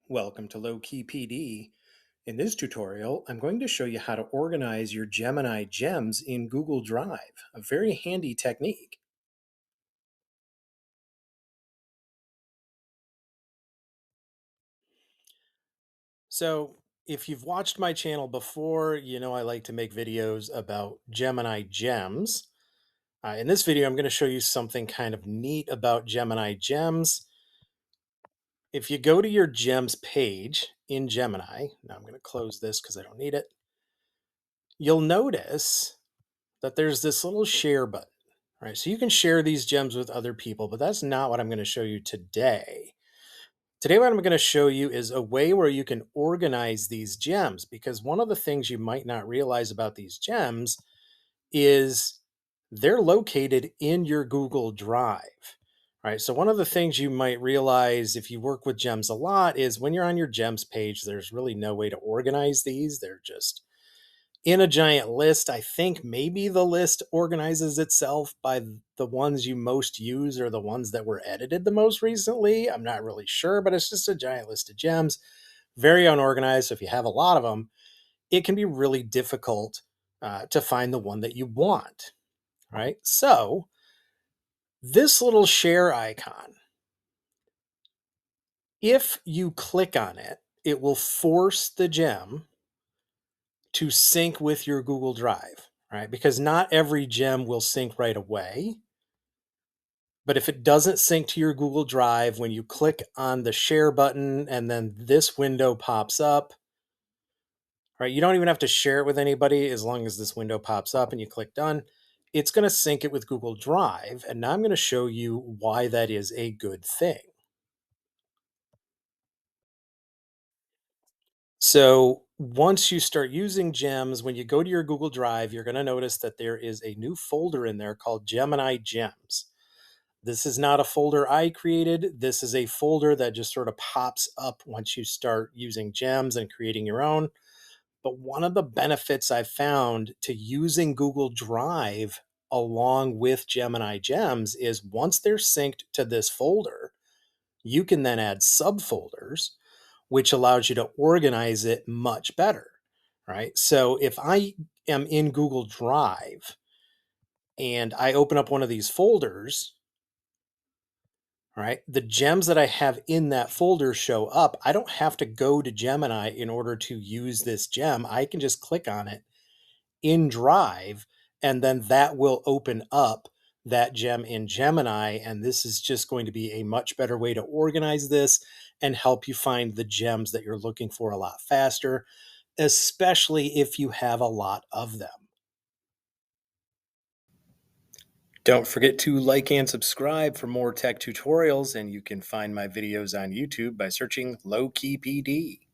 Welcome to Low Key PD. In this tutorial, I'm going to show you how to organize your Gemini Gems in Google Drive, a very handy technique. So, if you've watched my channel before, you know I like to make videos about Gemini Gems. In this video, I'm going to show you something kind of neat about Gemini Gems. If you go to your Gems page in Gemini, now I'm going to close this because I don't need it, you'll notice that there's this little share button, right? So you can share these gems with other people, but that's not what I'm going to show you today. Today, what I'm going to show you is a way where you can organize these gems, because one of the things you might not realize about these gems is they're located in your Google Drive, right? So one of the things you might realize if you work with gems a lot is when you're on your gems page, there's really no way to organize these. They're just in a giant list. I think maybe the list organizes itself by the ones you most use or the ones that were edited the most recently. I'm not really sure, but it's just a giant list of gems, very unorganized. So if you have a lot of them, it can be really difficult to find the one that you want, right? So this little share icon, if you click on it, it will force the gem to sync with your Google Drive, right? Because not every gem will sync right away. But if it doesn't sync to your Google Drive, when you click on the share button and then this window pops up, right? You don't even have to share it with anybody as long as this window pops up and you click done. It's going to sync it with Google Drive. And now I'm going to show you why that is a good thing. So once you start using gems, when you go to your Google Drive, you're going to notice that there is a new folder in there called Gemini Gems. This is not a folder I created. This is a folder that just sort of pops up once you start using gems and creating your own. But one of the benefits I've found to using Google Drive along with Gemini Gems is once they're synced to this folder, you can then add subfolders, which allows you to organize it much better, right? So if I am in Google Drive and I open up one of these folders, right, the gems that I have in that folder show up. I don't have to go to Gemini in order to use this gem. I can just click on it in Drive, and then that will open up that gem in Gemini. And this is just going to be a much better way to organize this and help you find the gems that you're looking for a lot faster, especially if you have a lot of them. Don't forget to like and subscribe for more tech tutorials, and you can find my videos on YouTube by searching Low Key PD.